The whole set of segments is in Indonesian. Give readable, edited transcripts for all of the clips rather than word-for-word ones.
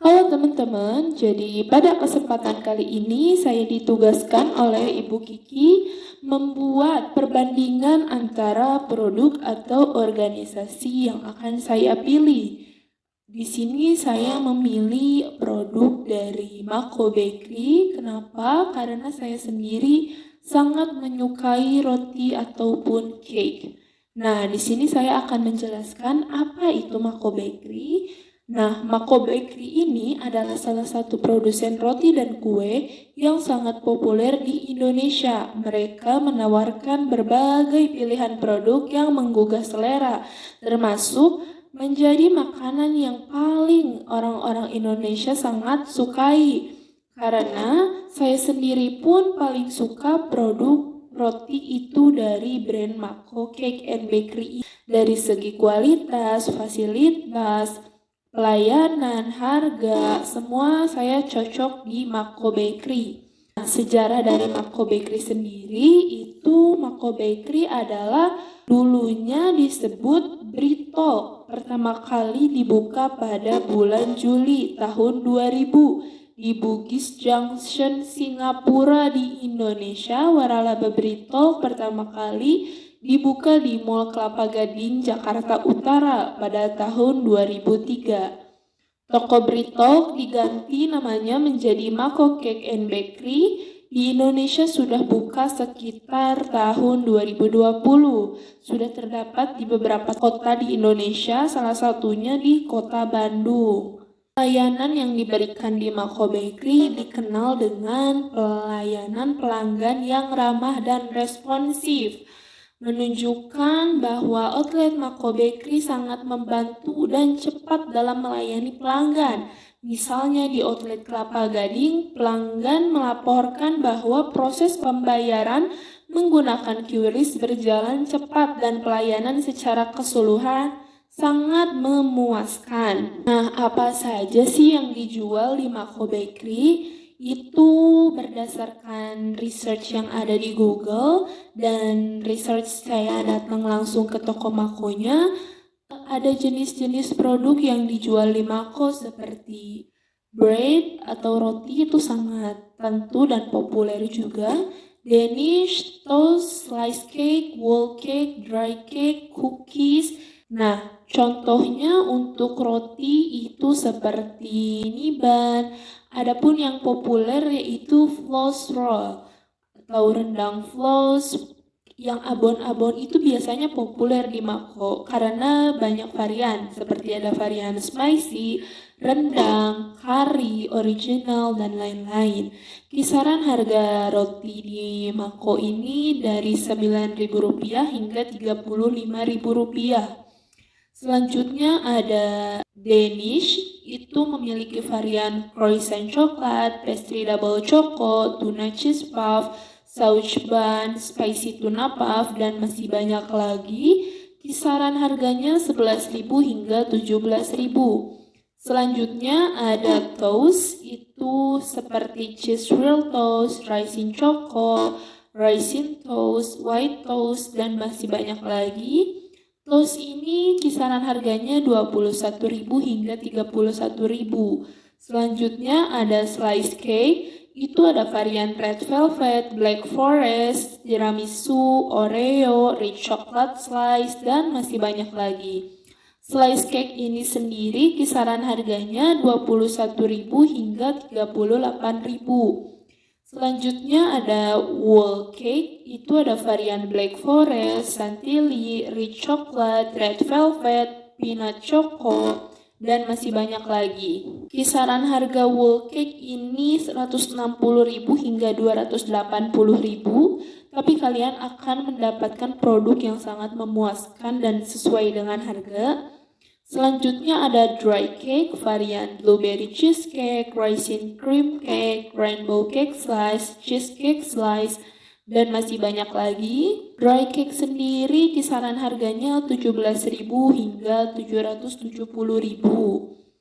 Halo teman-teman, jadi pada kesempatan kali ini saya ditugaskan oleh Ibu Kiki membuat perbandingan antara produk atau organisasi yang akan saya pilih. Di sini saya memilih produk dari Mako Bakery. Kenapa? Karena saya sendiri sangat menyukai roti ataupun cake. Nah, di sini saya akan menjelaskan apa itu Mako Bakery. Nah, Mako Bakery ini adalah salah satu produsen roti dan kue yang sangat populer di Indonesia. Mereka menawarkan berbagai pilihan produk yang menggugah selera, termasuk menjadi makanan yang paling orang-orang Indonesia sangat sukai. Karena saya sendiri pun paling suka produk roti itu dari brand Mako Cake and Bakery. Dari segi kualitas, fasilitas, pelayanan, harga, semua saya cocok di Mako Bakery. Nah, sejarah dari Mako Bakery sendiri itu Mako Bakery adalah dulunya disebut Brito. Pertama kali dibuka pada bulan Juli tahun 2000 di Bugis Junction, Singapura di Indonesia. Waralaba Brito pertama kali dibuka di Mall Kelapa Gading, Jakarta Utara pada tahun 2003. Toko Brito diganti namanya menjadi Mako Cake and Bakery. Di Indonesia sudah buka sekitar tahun 2020. Sudah terdapat di beberapa kota di Indonesia, salah satunya di kota Bandung. Pelayanan yang diberikan di Mako Bakery dikenal dengan pelayanan pelanggan yang ramah dan responsif, menunjukkan bahwa outlet Mako Bakery sangat membantu dan cepat dalam melayani pelanggan. Misalnya di outlet Kelapa Gading, pelanggan melaporkan bahwa proses pembayaran menggunakan QRIS berjalan cepat dan pelayanan secara keseluruhan sangat memuaskan. Nah, apa saja sih yang dijual di Mako Bakery? Itu berdasarkan research yang ada di Google dan research saya datang langsung ke toko Makonya. Ada jenis-jenis produk yang dijual di Mako seperti bread atau roti, itu sangat tentu dan populer juga. Danish, toast, slice cake, whole cake, dry cake, cookies. Nah, contohnya untuk roti itu seperti Niban. Adapun yang populer yaitu floss roll atau rendang floss. Yang abon-abon itu biasanya populer di Mako karena banyak varian, seperti ada varian spicy, rendang, kari, original, dan lain-lain. Kisaran harga roti di Mako ini dari Rp9.000 hingga Rp35.000. Selanjutnya ada Danish, itu memiliki varian croissant coklat, pastry double choco, tuna cheese puff, sausage bun, spicy tuna puff, dan masih banyak lagi. Kisaran harganya Rp11.000 hingga Rp17.000. Selanjutnya ada toast, itu seperti cheese real toast, raisin choco, raisin toast, white toast, dan masih banyak lagi. Toast ini kisaran harganya Rp21.000 hingga Rp31.000. Selanjutnya ada slice cake, itu ada varian red velvet, black forest, tiramisu, oreo, rich chocolate slice, dan masih banyak lagi. Slice cake ini sendiri kisaran harganya Rp21.000 hingga Rp38.000. Selanjutnya ada whole cake, itu ada varian black forest, chantilly, rich chocolate, red velvet, peanut choco, dan masih banyak lagi. Kisaran harga whole cake ini Rp160.000 hingga Rp280.000, tapi kalian akan mendapatkan produk yang sangat memuaskan dan sesuai dengan harga. Selanjutnya ada dry cake, varian blueberry cheesecake, raisin cream cake, rainbow cake slice, cheesecake slice, dan masih banyak lagi. Dry cake sendiri kisaran harganya Rp17.000 hingga Rp770.000.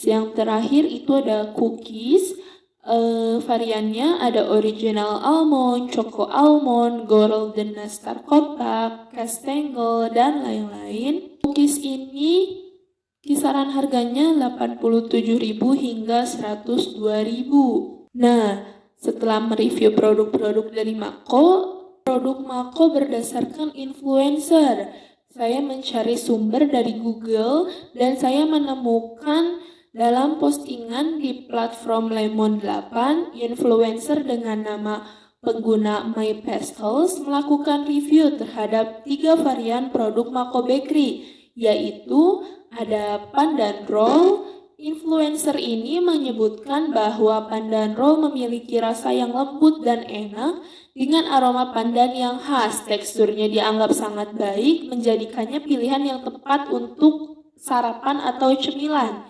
Yang terakhir itu ada cookies. Variannya ada original almond, choco almond, golden nastar kotak, castangle, dan lain-lain. Cookies ini Kisaran harganya 87.000 hingga 102.000. Nah, setelah mereview produk-produk dari Mako, produk Mako berdasarkan influencer. Saya mencari sumber dari Google dan saya menemukan dalam postingan di platform Lemon 8, influencer dengan nama pengguna My Pastels melakukan review terhadap 3 varian produk Mako Bakery, yaitu ada pandan roll. Influencer ini menyebutkan bahwa pandan roll memiliki rasa yang lembut dan enak dengan aroma pandan yang khas. Teksturnya dianggap sangat baik, menjadikannya pilihan yang tepat untuk sarapan atau cemilan.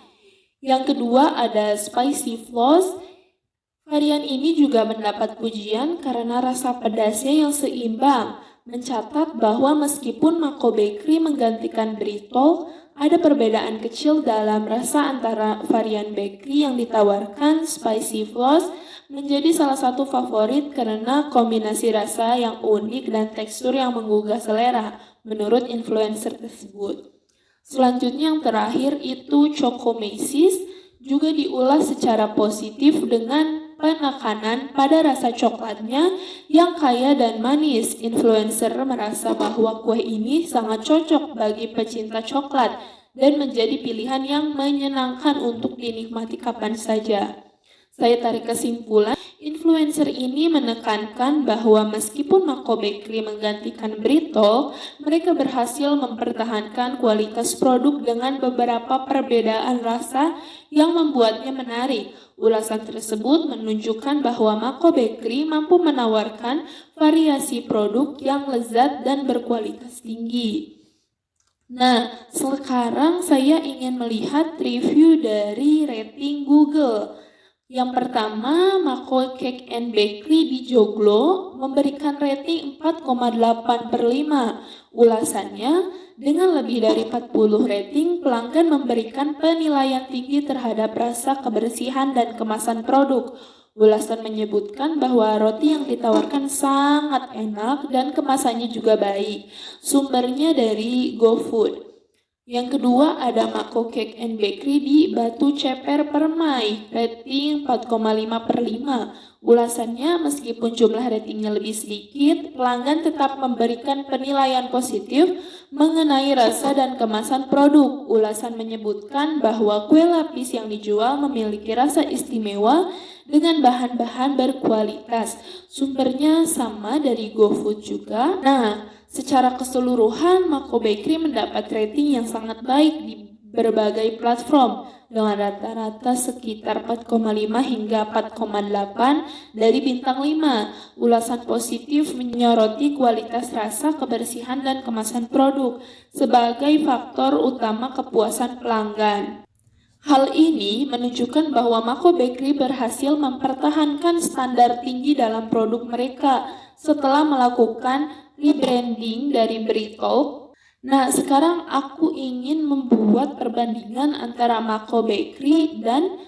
Yang kedua ada spicy floss. Varian ini juga mendapat pujian karena rasa pedasnya yang seimbang. Mencatat bahwa meskipun Mako Bakery menggantikan Brittle, ada perbedaan kecil dalam rasa antara varian bakery yang ditawarkan. Spicy floss menjadi salah satu favorit karena kombinasi rasa yang unik dan tekstur yang menggugah selera, menurut influencer tersebut. Selanjutnya yang terakhir itu Choco Macy's, juga diulas secara positif dengan penekanan pada rasa coklatnya yang kaya dan manis. Influencer merasa bahwa kue ini sangat cocok bagi pecinta coklat dan menjadi pilihan yang menyenangkan untuk dinikmati kapan saja. Saya tarik kesimpulan, influencer ini menekankan bahwa meskipun Mako Bakery menggantikan Brittle, mereka berhasil mempertahankan kualitas produk dengan beberapa perbedaan rasa yang membuatnya menarik. Ulasan tersebut menunjukkan bahwa Mako Bakery mampu menawarkan variasi produk yang lezat dan berkualitas tinggi. Nah, sekarang saya ingin melihat review dari rating Google. Yang pertama, Mako Cake and Bakery di Joglo memberikan rating 4,8/5. Ulasannya, dengan lebih dari 40 rating, pelanggan memberikan penilaian tinggi terhadap rasa, kebersihan, dan kemasan produk. Ulasan menyebutkan bahwa roti yang ditawarkan sangat enak dan kemasannya juga baik. Sumbernya dari GoFood. Yang kedua ada Mako Cake and Bakery di Batu Ceper Permai, rating 4,5/5. Ulasannya, meskipun jumlah ratingnya lebih sedikit, pelanggan tetap memberikan penilaian positif mengenai rasa dan kemasan produk. Ulasan menyebutkan bahwa kue lapis yang dijual memiliki rasa istimewa dengan bahan-bahan berkualitas. Sumbernya sama dari GoFood juga. Nah, secara keseluruhan, Mako Bakery mendapat rating yang sangat baik di berbagai platform dengan rata-rata sekitar 4,5 hingga 4,8 dari bintang 5. Ulasan positif menyoroti kualitas rasa, kebersihan, dan kemasan produk sebagai faktor utama kepuasan pelanggan. Hal ini menunjukkan bahwa Mako Bakery berhasil mempertahankan standar tinggi dalam produk mereka setelah melakukan rebranding dari Brittle. Nah, sekarang aku ingin membuat perbandingan antara Mako Bakery dan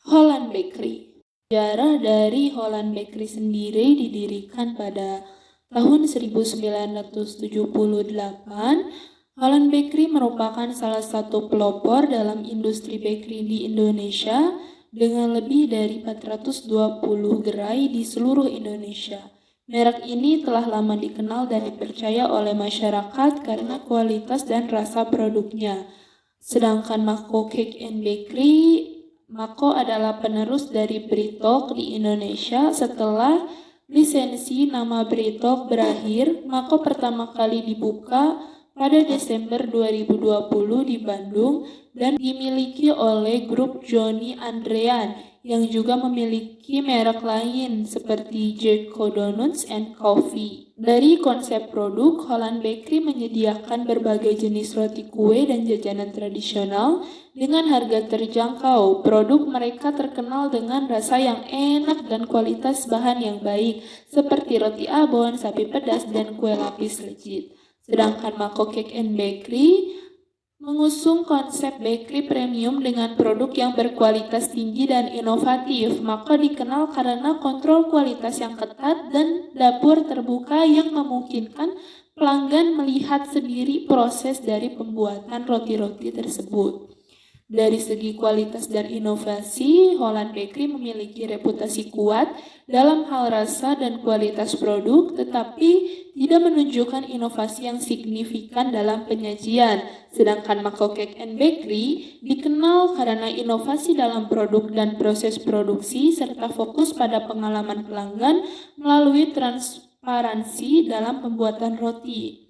Holland Bakery. Sejarah dari Holland Bakery sendiri didirikan pada tahun 1978. Holland Bakery merupakan salah satu pelopor dalam industri bakery di Indonesia dengan lebih dari 420 gerai di seluruh Indonesia. Merek ini telah lama dikenal dan dipercaya oleh masyarakat karena kualitas dan rasa produknya. Sedangkan Mako Cake and Bakery, Mako adalah penerus dari Brittle di Indonesia. Setelah lisensi nama Brittle berakhir, Mako pertama kali dibuka pada Desember 2020 di Bandung dan dimiliki oleh grup Johnny Andrean yang juga memiliki merek lain seperti Jeko Donuts and Coffee. Dari konsep produk, Holland Bakery menyediakan berbagai jenis roti kue dan jajanan tradisional dengan harga terjangkau. Produk mereka terkenal dengan rasa yang enak dan kualitas bahan yang baik seperti roti abon, sapi pedas, dan kue lapis legit. Sedangkan Mako Cake and Bakery mengusung konsep bakery premium dengan produk yang berkualitas tinggi dan inovatif. Mako dikenal karena kontrol kualitas yang ketat dan dapur terbuka yang memungkinkan pelanggan melihat sendiri proses dari pembuatan roti-roti tersebut. Dari segi kualitas dan inovasi, Holland Bakery memiliki reputasi kuat dalam hal rasa dan kualitas produk, tetapi tidak menunjukkan inovasi yang signifikan dalam penyajian. Sedangkan Mako Cake and Bakery dikenal karena inovasi dalam produk dan proses produksi, serta fokus pada pengalaman pelanggan melalui transparansi dalam pembuatan roti.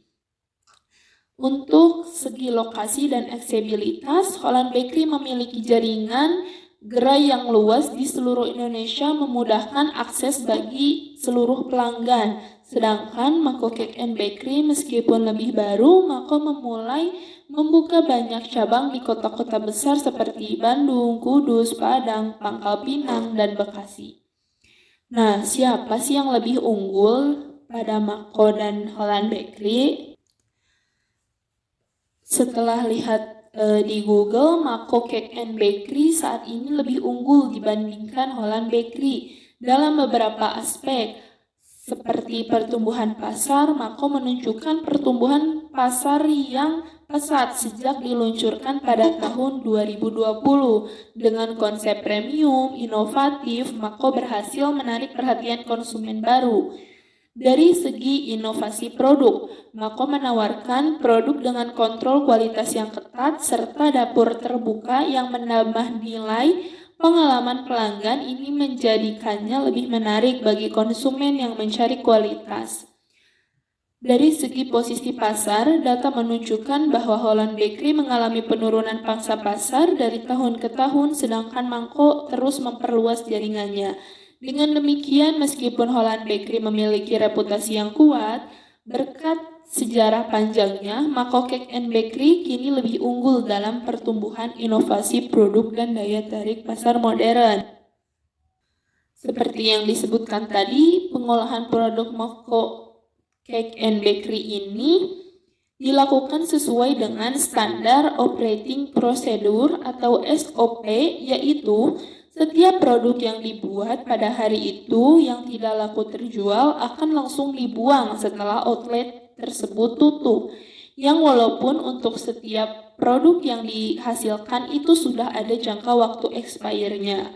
Untuk segi lokasi dan aksesibilitas, Holland Bakery memiliki jaringan gerai yang luas di seluruh Indonesia, memudahkan akses bagi seluruh pelanggan. Sedangkan Mako Cake and Bakery meskipun lebih baru, Mako memulai membuka banyak cabang di kota-kota besar seperti Bandung, Kudus, Padang, Pangkal Pinang, dan Bekasi. Nah, siapa sih yang lebih unggul pada Mako dan Holland Bakery? Setelah lihat di Google, Mako Cake and Bakery saat ini lebih unggul dibandingkan Holland Bakery dalam beberapa aspek. Seperti pertumbuhan pasar, Mako menunjukkan pertumbuhan pasar yang pesat sejak diluncurkan pada tahun 2020. Dengan konsep premium, inovatif, Mako berhasil menarik perhatian konsumen baru. Dari segi inovasi produk, Mako menawarkan produk dengan kontrol kualitas yang ketat serta dapur terbuka yang menambah nilai pengalaman pelanggan. Ini menjadikannya lebih menarik bagi konsumen yang mencari kualitas. Dari segi posisi pasar, data menunjukkan bahwa Holland Bakery mengalami penurunan pangsa pasar dari tahun ke tahun, sedangkan Mako terus memperluas jaringannya. Dengan demikian, meskipun Holland Bakery memiliki reputasi yang kuat, berkat sejarah panjangnya, Mako Cake and Bakery kini lebih unggul dalam pertumbuhan inovasi produk dan daya tarik pasar modern. Seperti yang disebutkan tadi, pengolahan produk Mako Cake and Bakery ini dilakukan sesuai dengan standar operating procedure atau SOP, yaitu setiap produk yang dibuat pada hari itu yang tidak laku terjual akan langsung dibuang setelah outlet tersebut tutup. Yang walaupun untuk setiap produk yang dihasilkan itu sudah ada jangka waktu expirednya.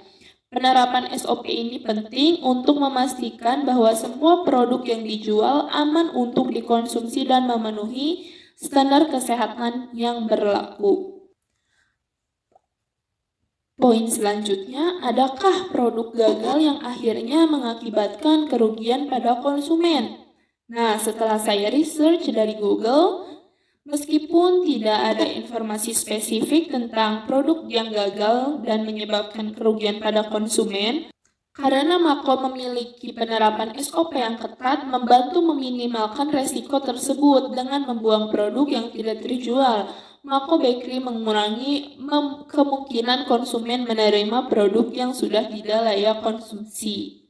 Penerapan SOP ini penting untuk memastikan bahwa semua produk yang dijual aman untuk dikonsumsi dan memenuhi standar kesehatan yang berlaku. Poin selanjutnya, adakah produk gagal yang akhirnya mengakibatkan kerugian pada konsumen? Nah, setelah saya research dari Google, meskipun tidak ada informasi spesifik tentang produk yang gagal dan menyebabkan kerugian pada konsumen, karena Mako memiliki penerapan SOP yang ketat, membantu meminimalkan resiko tersebut dengan membuang produk yang tidak terjual. Mako Bakery mengurangi kemungkinan konsumen menerima produk yang sudah tidak layak konsumsi.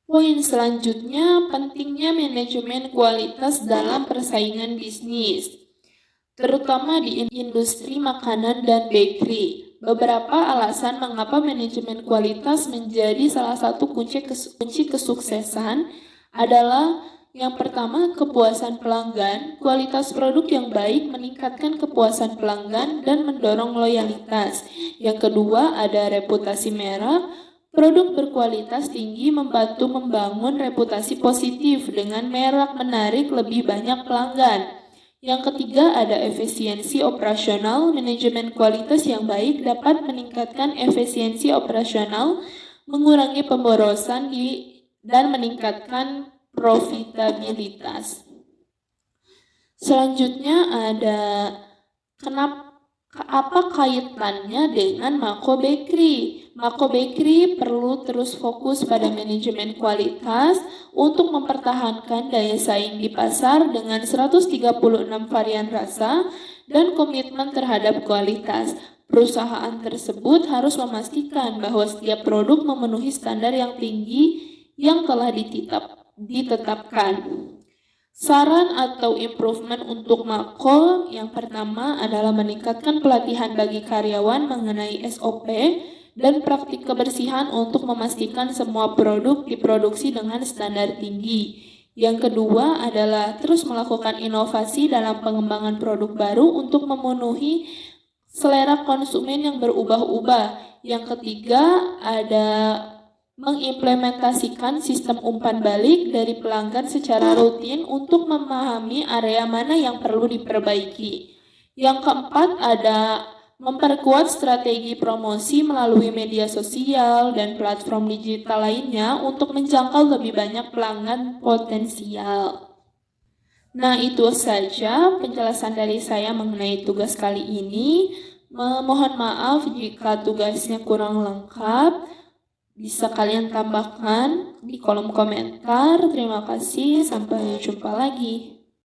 Poin selanjutnya, pentingnya manajemen kualitas dalam persaingan bisnis, terutama di industri makanan dan bakery. Beberapa alasan mengapa manajemen kualitas menjadi salah satu kunci kesuksesan adalah yang pertama, kepuasan pelanggan. Kualitas produk yang baik meningkatkan kepuasan pelanggan dan mendorong loyalitas. Yang kedua, ada reputasi merek. Produk berkualitas tinggi membantu membangun reputasi positif dengan merek menarik lebih banyak pelanggan. Yang ketiga, ada efisiensi operasional. Manajemen kualitas yang baik dapat meningkatkan efisiensi operasional, mengurangi pemborosan dan meningkatkan profitabilitas. Selanjutnya ada apa kaitannya dengan Mako Bakery? Mako Bakery perlu terus fokus pada manajemen kualitas untuk mempertahankan daya saing di pasar dengan 136 varian rasa dan komitmen terhadap kualitas. Perusahaan tersebut harus memastikan bahwa setiap produk memenuhi standar yang tinggi yang telah ditetapkan. Saran atau improvement untuk Mako yang pertama adalah meningkatkan pelatihan bagi karyawan mengenai SOP dan praktik kebersihan untuk memastikan semua produk diproduksi dengan standar tinggi. Yang kedua adalah terus melakukan inovasi dalam pengembangan produk baru untuk memenuhi selera konsumen yang berubah-ubah. Yang ketiga, ada mengimplementasikan sistem umpan balik dari pelanggan secara rutin untuk memahami area mana yang perlu diperbaiki. Yang keempat, ada memperkuat strategi promosi melalui media sosial dan platform digital lainnya untuk menjangkau lebih banyak pelanggan potensial. Nah, itu saja penjelasan dari saya mengenai tugas kali ini. Mohon maaf jika tugasnya kurang lengkap. Bisa kalian tambahkan di kolom komentar. Terima kasih, sampai jumpa lagi.